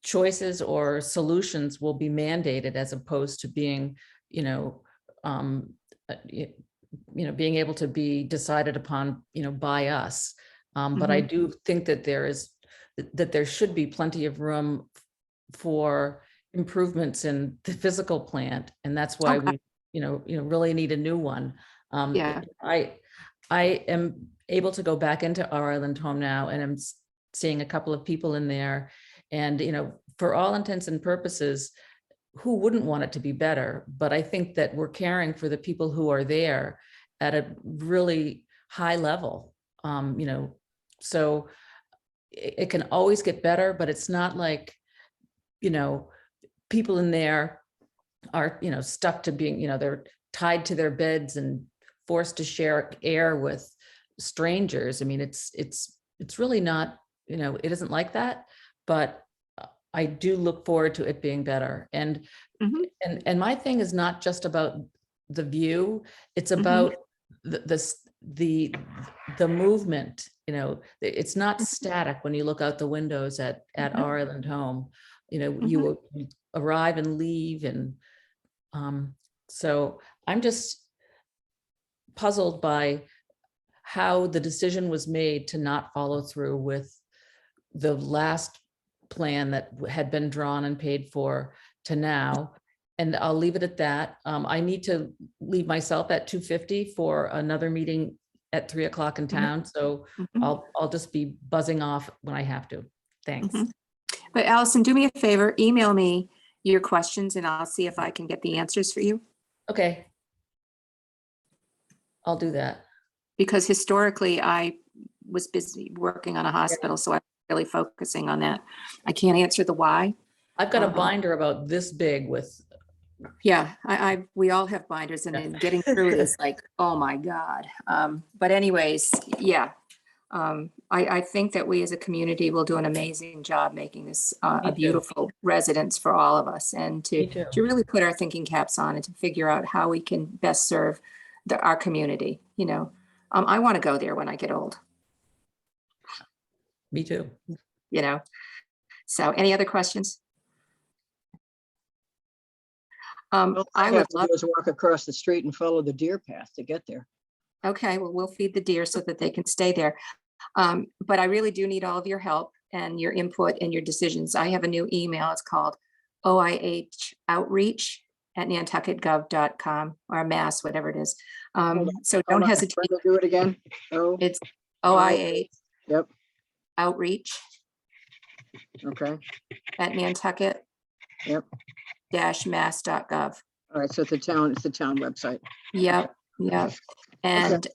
choices or solutions will be mandated as opposed to being, being able to be decided upon, by us. But I do think that there should be plenty of room for improvements in the physical plant, and that's why we, really need a new one. Yeah. I am able to go back into our island home now, and I'm seeing a couple of people in there, and for all intents and purposes, who wouldn't want it to be better? But I think that we're caring for the people who are there at a really high level, so it can always get better, but it's not like, people in there are, stuck to being, they're tied to their beds and forced to share air with strangers. I mean, it's really not, it isn't like that, but I do look forward to it being better. And my thing is not just about the view, it's about the movement. It's not static when you look out the windows at our island home. You arrive and leave, and So I'm just puzzled by how the decision was made to not follow through with the last plan that had been drawn and paid for to now. And I'll leave it at that. I need to leave myself at 2:50 for another meeting at 3 o'clock in town. So Mhm. I'll just be buzzing off when I have to. Thanks. Mhm. But Allison, do me a favor, email me your questions and I'll see if I can get the answers for you. Okay. I'll do that. Because historically I was busy working on a hospital, so I'm really focusing on that. I can't answer the why. I've got a binder about this big with, Yeah, we all have binders and then getting through it is like, oh my God. But anyways, yeah. I think that we as a community will do an amazing job making this Me a too. beautiful residence for all of us and Me to too. really put our thinking caps on and to figure out how we can best serve our community, you know. I want to go there when I get old, Me too. you know. So any other questions? All I I would have to love, do is walk across the street and follow the deer path to get there. okay, well, we'll feed the deer so that they can stay there. But I really do need all of your help and your input and your decisions. I have a new email. It's called oihoutreach@nantucketgov.com or mass, whatever it is. So Hold don't on, hesitate. Brenda, do it again. Oh, It's OIH yep, outreach okay, at Nantucket yep. mass.gov. All right, so it's the town website. Yep, yep. And,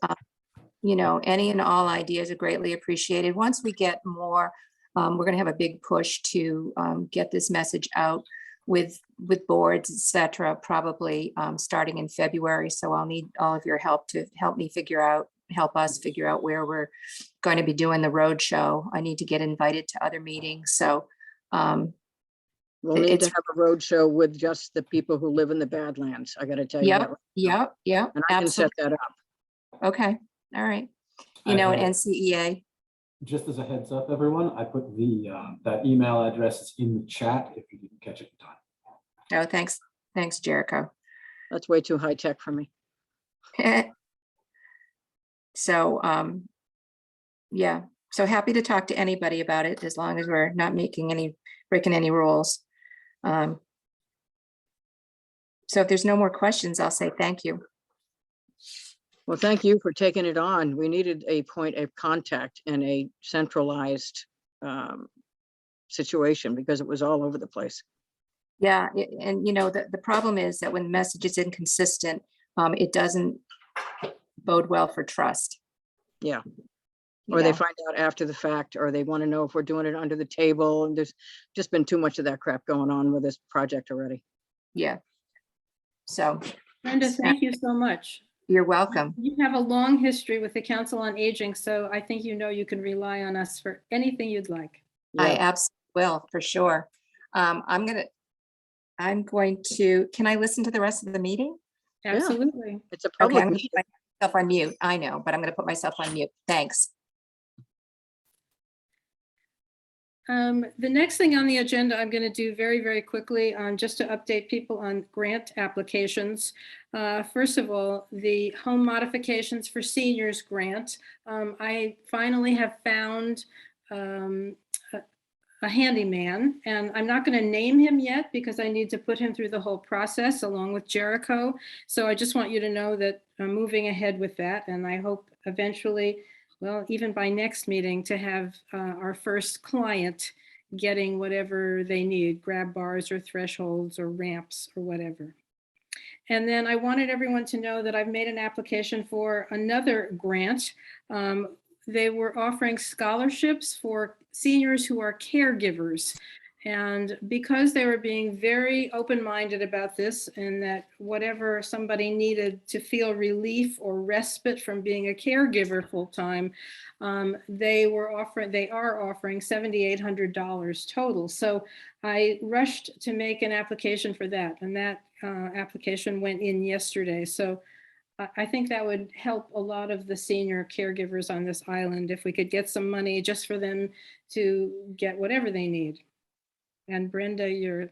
you know, any and all ideas are greatly appreciated. Once we get more, we're going to have a big push to get this message out with boards, et cetera, probably starting in February. So I'll need all of your help to help us figure out where we're going to be doing the road show. I need to get invited to other meetings. So We'll need to it's, have a road show with just the people who live in the Badlands. I gotta tell you that. yep, right now. yep, And I can set absolutely. that up. Okay, all right. You I know, have- an NCEA. Just as a heads up, everyone, I put that email address is in the chat if you didn't catch it in time. Oh, thanks. Thanks, Jericho. That's way too high tech for me. So, yeah, so happy to talk to anybody about it as long as we're not breaking any rules. So if there's no more questions, I'll say thank you. Well, thank you for taking it on. We needed a point of contact and a centralized situation because it was all over the place. Yeah, and you know, the problem is that when the message is inconsistent, it doesn't bode well for trust. Yeah. You Or they know? find out after the fact, or they want to know if we're doing it under the table. And there's just been too much of that crap going on with this project already. Yeah. So Brenda, thank you so much. you're welcome. You have a long history with the Council on Aging, so I think you know you can rely on us for anything you'd like. I Yeah. absolutely will, for sure. I'm going to, can I listen to the rest of the meeting? Absolutely. It's a Okay, public I'm gonna meeting. put myself on mute. I know, but I'm gonna put myself on mute. Thanks. The next thing on the agenda, I'm going to do very, very quickly, just to update people on grant applications. First of all, the home modifications for seniors grant. I finally have found a handyman, and I'm not going to name him yet because I need to put him through the whole process along with Jericho. So I just want you to know that I'm moving ahead with that, and I hope eventually, well, even by next meeting, to have our first client getting whatever they need, grab bars or thresholds or ramps or whatever. And then I wanted everyone to know that I've made an application for another grant. They were offering scholarships for seniors who are caregivers. And because they were being very open-minded about this and that whatever somebody needed to feel relief or respite from being a caregiver full-time, they are offering $7,800 total. So I rushed to make an application for that, and that application went in yesterday. So I think that would help a lot of the senior caregivers on this island if we could get some money just for them to get whatever they need. And Brenda, you're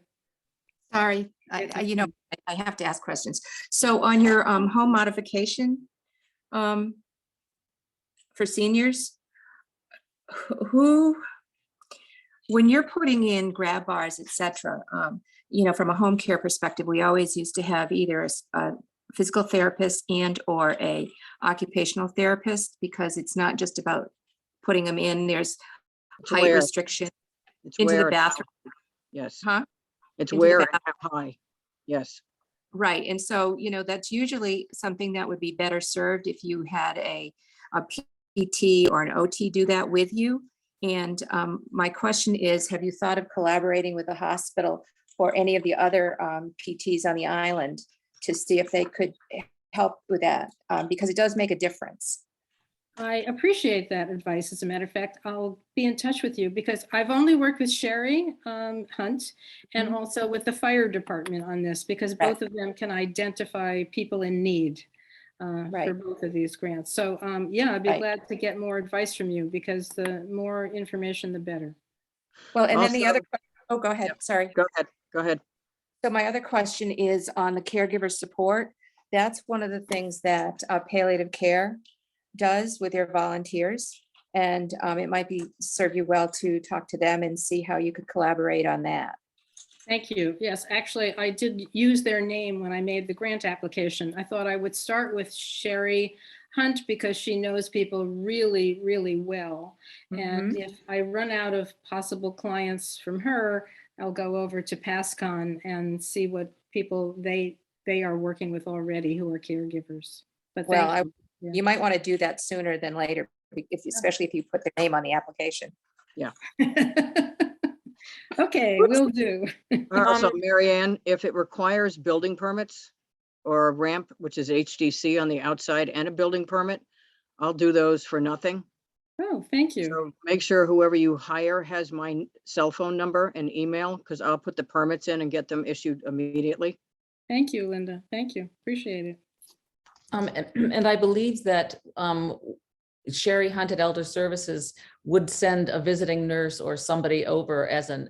Sorry, It's you know, I have to ask questions. So on your home modification for seniors, who, when you're putting in grab bars, et cetera, you know, from a home care perspective, we always used to have either a physical therapist and or a occupational therapist, because it's not just about putting them in, there's It's height where, restriction it's into the where, bathroom, yes, huh? it's into the where and bath- how high. Yes, Right, and so, you know, that's usually something that would be better served if you had a PT or an OT do that with you. And my question is, have you thought of collaborating with the hospital or any of the other PTs on the island to see if they could help with that? Because it does make a difference. I appreciate that advice. As a matter of fact, I'll be in touch with you because I've only worked with Sherry Hunt and Mhm. also with the fire department on this, because Right. both of them can identify people in need for Right. both of these grants. So yeah, I'd be Right. glad to get more advice from you, because the more information, the better. Well, and then the Also- other, oh, go ahead, Yep. sorry. go ahead, go ahead. So my other question is on the caregiver support. That's one of the things that palliative care does with their volunteers. And it might be serve you well to talk to them and see how you could collaborate on that. Thank you. Yes, actually, I did use their name when I made the grant application. I thought I would start with Sherry Hunt because she knows people really, really well. And if I run out of possible clients from her, I'll go over to PASCON and see what people they are working with already who are caregivers. But Well, thank you. Yeah. you might want to do that sooner than later, especially if you put their name on the application. Okay, will do. Also, Mary Ann, if it requires building permits or a ramp, which is HDC on the outside and a building permit, I'll do those for nothing. Oh, thank you. So make sure whoever you hire has my cell phone number and email, because I'll put the permits in and get them issued immediately. Thank you, Linda. Thank you. Appreciate it. And I believe that Sherry Hunt at Elder Services would send a visiting nurse or somebody over as an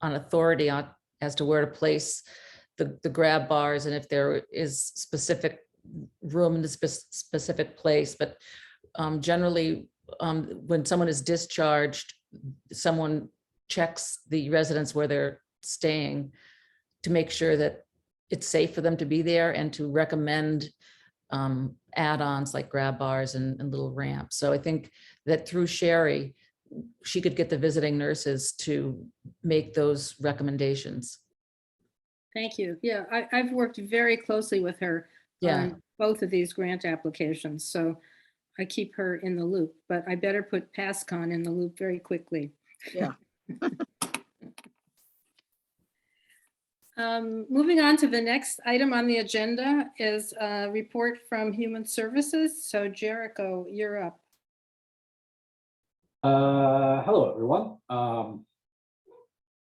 authority on as to where to place the grab bars and if there is specific room in the specific place. But generally, when someone is discharged, someone checks the residence where they're staying to make sure that it's safe for them to be there and to recommend add-ons like grab bars and little ramps. So I think that through Sherry, she could get the visiting nurses to make those recommendations. Thank you. Yeah, I've worked very closely with her Yeah. on both of these grant applications, so I keep her in the loop, but I better put PASCON in the loop very quickly. Yeah. Moving on to the next item on the agenda is a report from Human Services. So Jericho, you're up. Hello, everyone.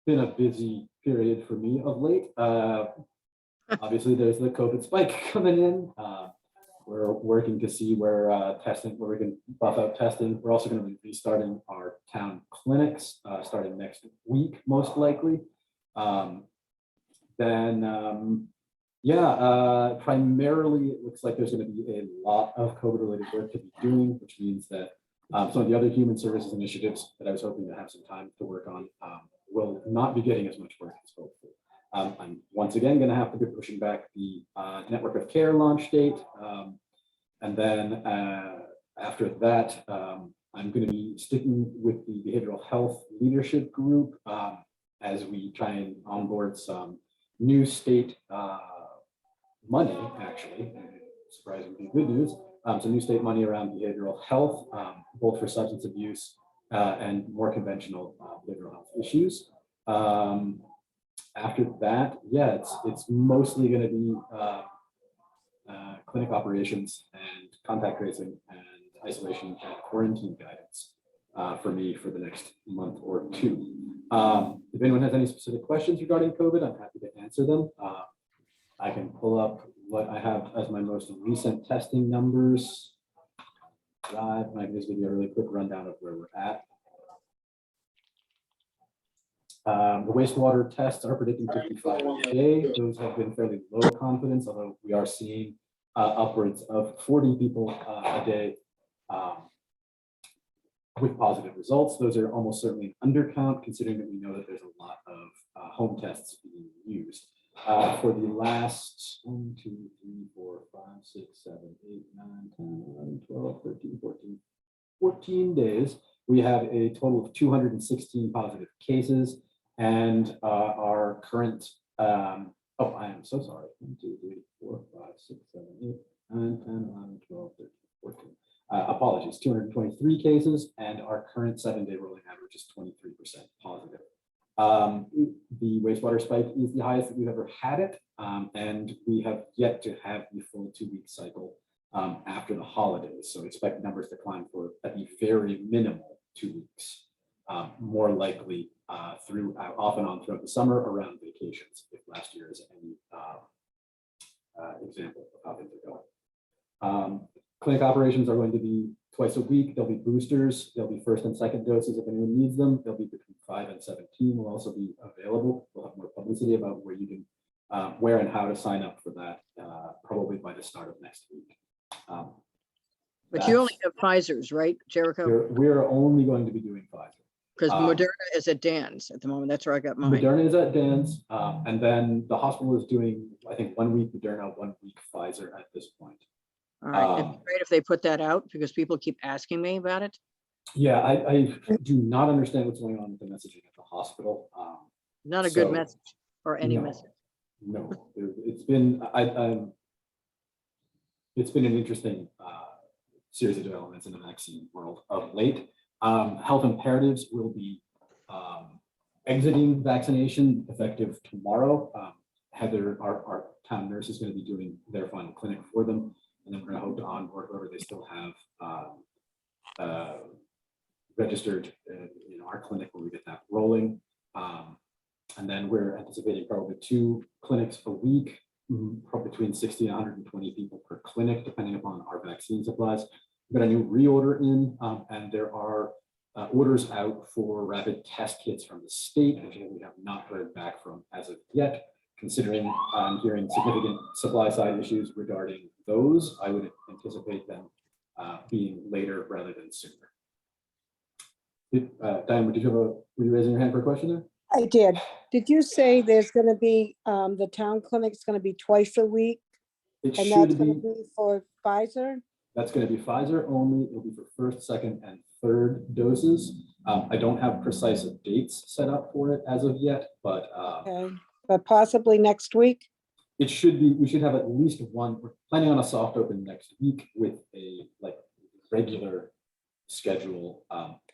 Been a busy period for me of late. Obviously, there's the COVID spike coming in. We're working to see where we can buff out testing. We're also going to be restarting our town clinics starting next week, most likely. Primarily, it looks like there's going to be a lot of COVID-related work to be doing, which means that some of the other human services initiatives that I was hoping to have some time to work on will not be getting as much work as hopeful. I'm once again going to have to be pushing back the Network of Care launch date. And then after that, I'm going to be sticking with the behavioral health leadership group as we try and onboard some new state money, actually, surprisingly good news. Some new state money around behavioral health, both for substance abuse and more conventional behavioral health issues. After that, yeah, it's mostly going to be clinic operations and contact tracing and isolation and quarantine guidance for me for the next month or two. If anyone has any specific questions regarding COVID, I'm happy to answer them. I can pull up what I have as my most recent testing numbers. And I can just give you a really quick rundown of where we're at. The wastewater tests are predicting 55 a day. Those have been fairly low confidence, although we are seeing upwards of 40 people a day with positive results. Those are almost certainly an undercount, considering that we know that there's a lot of home tests being used. For the last 1, 2, 3, 4, 5, 6, 7, 8, 9, 10, 11, 12, 13, 14, 14 days, we have a total of 216 positive cases, and our current, oh, I am so sorry. 1, 2, 3, 4, 5, 6, 7, 8, 9, 10, 11, 12, 13, 14. Apologies, 223 cases, and our current 7-day rolling average is 23% positive. The wastewater spike is the highest that we've ever had it, and we have yet to have the full 2-week cycle after the holidays. So expect numbers to climb for at the very minimal 2 weeks, more likely off and on throughout the summer around vacations, if last year is any example of how things are going. Clinic operations are going to be twice a week. There'll be boosters. There'll be first and second doses if anyone needs them. They'll be between 5 and 17. Will also be available. We'll have more publicity about where you can, where and how to sign up for that, probably by the start of next week. But you only have Pfizer's, right, Jericho? We're only going to be doing Pfizer. Because Moderna is at Dan's at the moment. That's where I got mine. Moderna is at Dan's, and then the hospital is doing, I think, 1 week Moderna, 1 week Pfizer at this point. All right, it'd be great if they put that out because people keep asking me about it. Yeah, I do not understand what's going on with the messaging at the hospital. Not a good so, message or any no, message. No, it's been it's been an interesting series of developments in the vaccine world of late. Health imperatives will be exiting vaccination effective tomorrow. Heather, our town nurse, is going to be doing their final clinic for them. And then we're going to hope to onboard whoever they still have registered in our clinic when we get that rolling. And then we're anticipating probably 2 clinics a week, probably between 60 and 120 people per clinic, depending upon our vaccine supplies. We've got a new reorder in, and there are orders out for rapid test kits from the state, which we have not heard back from as of yet. Considering I'm hearing significant supply side issues regarding those, I would anticipate them being later rather than sooner. Diane, were you raising your hand for a question there? I did. Did you say there's going to be, the town clinic's going to be twice a week? It And should that's going to be. be for Pfizer? That's going to be Pfizer only. It'll be for first, second, and third doses. I don't have precise dates set up for it as of yet, but Okay, but possibly next week? it should be. We should have at least one. We're planning on a soft open next week with a regular schedule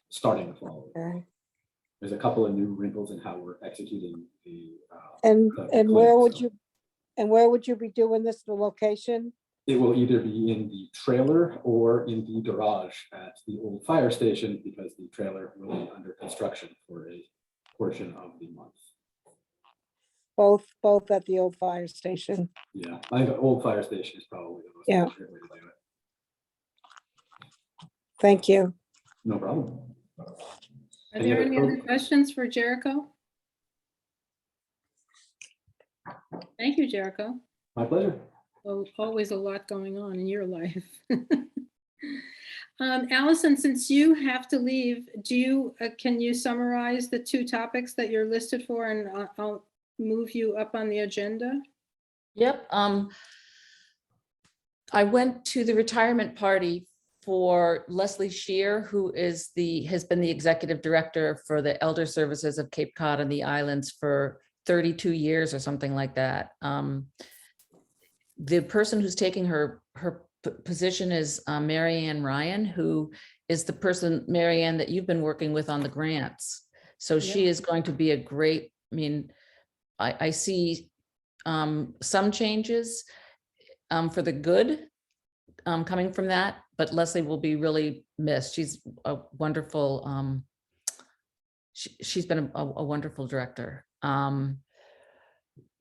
starting the following. Okay. There's a couple of new wrinkles in how we're executing the. And clinic, where would so you be doing this, the location? It will either be in the trailer or in the garage at the old fire station, because the trailer will be under construction for a portion of the month. Both at the old fire station. Yeah, I think the old fire station is probably the most Yeah. appropriate way to do it. Thank you. No problem. Are there any other questions for Jericho? Thank you, Jericho. My pleasure. Well, always a lot going on in your life. Allison, since you have to leave, can you summarize the 2 topics that you're listed for, and I'll move you up on the agenda? Yep. I went to the retirement party for Leslie Shear, who has been the executive director for the Elder Services of Cape Cod and the Islands for 32 years or something like that. The person who's taking her position is Marianne Ryan, who is the person, Marianne, that you've been working with on the grants. So she is going to be a great, I see some changes for the good coming from that, but Leslie will be really missed. She's a wonderful, she's been a wonderful director.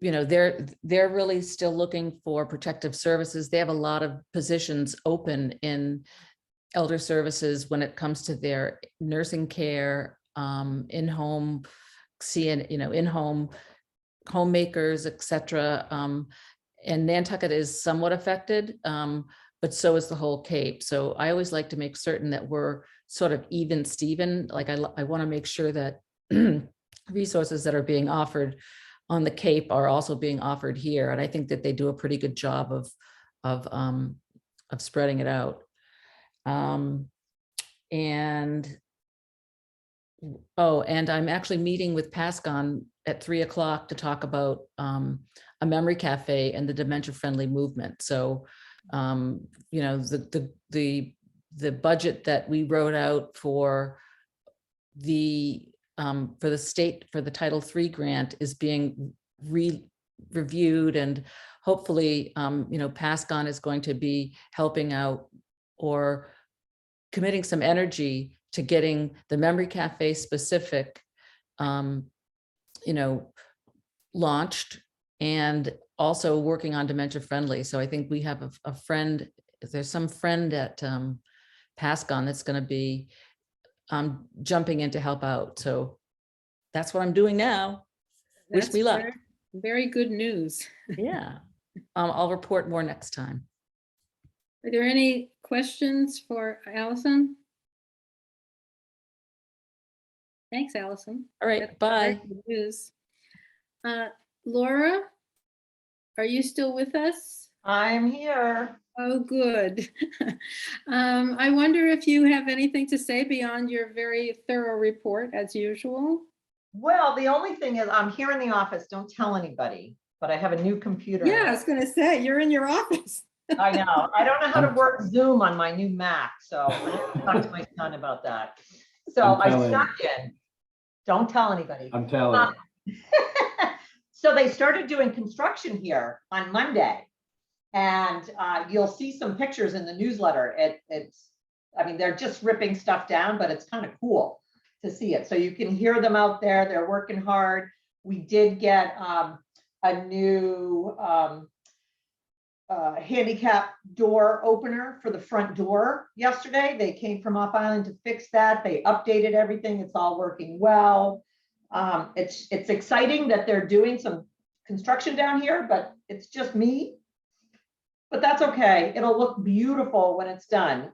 They're really still looking for protective services. They have a lot of positions open in elder services when it comes to their nursing care, in-home seeing, in-home homemakers, et cetera. And Nantucket is somewhat affected, but so is the whole Cape. So I always like to make certain that we're sort of even Steven. Like I want to make sure that resources that are being offered on the Cape are also being offered here. And I think that they do a pretty good job of spreading it out. And I'm actually meeting with Pascon at 3:00 to talk about a memory cafe and the dementia-friendly movement. So, the budget that we wrote out for the state for the Title III grant is being reviewed, and hopefully, Pascon is going to be helping out or committing some energy to getting the memory cafe specific, launched, and also working on dementia friendly. So I think we have a friend, there's some friend at Pascon that's going to be jumping in to help out. So that's what I'm doing now. Wish That's me luck. very good news. Yeah. I'll report more next time. Are there any questions for Allison? Thanks, Allison. All right, That's bye. very good news. Laura, are you still with us? I'm here. Oh, good. I wonder if you have anything to say beyond your very thorough report, as usual. Well, the only thing is I'm here in the office. Don't tell anybody, but I have a new computer. Yeah, I was going to say, you're in your office. I know. I don't know how to work Zoom on my new Mac, so I'll talk to my son about that. So I snuck in. Don't tell anybody. I'm telling you. So they started doing construction here on Monday, and you'll see some pictures in the newsletter. They're just ripping stuff down, but it's kind of cool to see it. So you can hear them out there. They're working hard. We did get a new handicap door opener for the front door yesterday. They came from off island to fix that. They updated everything. It's all working well. It's exciting that they're doing some construction down here, but it's just me. But that's okay. It'll look beautiful when it's done.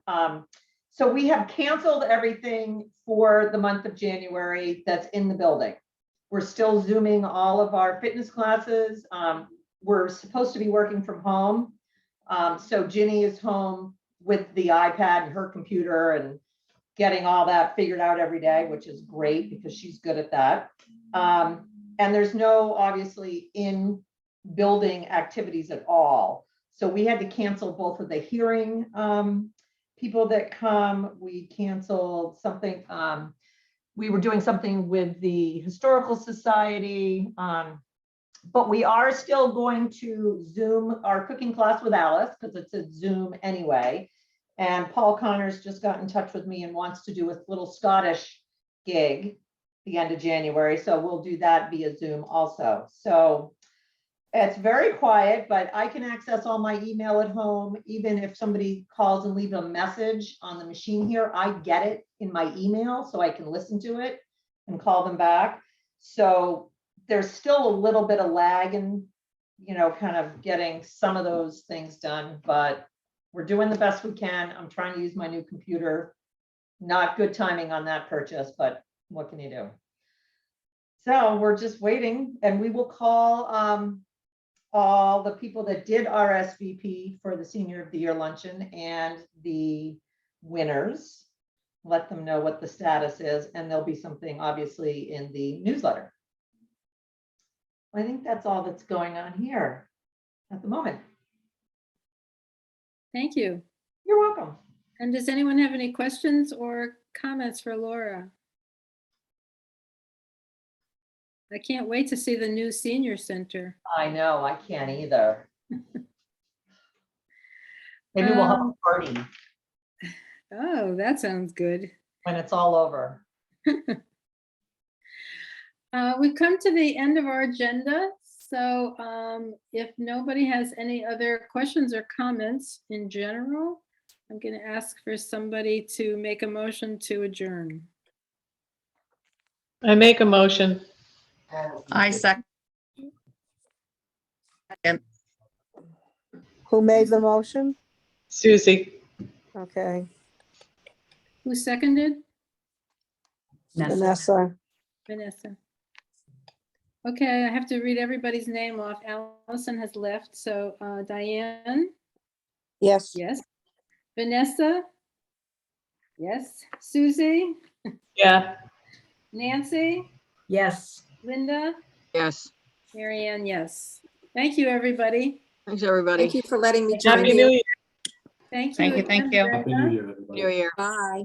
So we have canceled everything for the month of January that's in the building. We're still Zooming all of our fitness classes. We're supposed to be working from home. So Ginny is home with the iPad and her computer and getting all that figured out every day, which is great because she's good at that. And there's no, obviously, in building activities at all. So we had to cancel both of the hearing people that come. We canceled something. We were doing something with the Historical Society. But we are still going to Zoom our cooking class with Alice because it's a Zoom anyway. And Paul Connors just got in touch with me and wants to do a little Scottish gig the end of January. So we'll do that via Zoom also. So it's very quiet, but I can access all my email at home. Even if somebody calls and leaves a message on the machine here, I get it in my email so I can listen to it and call them back. So there's still a little bit of lag in, kind of getting some of those things done, but we're doing the best we can. I'm trying to use my new computer. Not good timing on that purchase, but what can you do? So we're just waiting, and we will call all the people that did RSVP for the Senior of the Year luncheon and the winners, let them know what the status is, and there'll be something obviously in the newsletter. I think that's all that's going on here at the moment. Thank you. You're welcome. And does anyone have any questions or comments for Laura? I can't wait to see the new senior center. I know, I can't either. Maybe we'll have a party Oh, that sounds good. when it's all over. We've come to the end of our agenda. So if nobody has any other questions or comments in general, I'm going to ask for somebody to make a motion to adjourn. I make a motion. I second. Who made the motion? Susie, Okay, Who seconded? Nessa. Vanessa. Vanessa. Okay, I have to read everybody's name off. Allison has left, so Diane, Yes. yes. Vanessa? Yes. Susie? yeah. Nancy? Yes. Linda? Yes. Marianne, yes. Thank you, everybody. Thanks, everybody. Thank you for letting me join Happy New you. Year. Thank you. Thank you, thank again, you. Happy Brenda. New Year, everybody. New Year. Bye.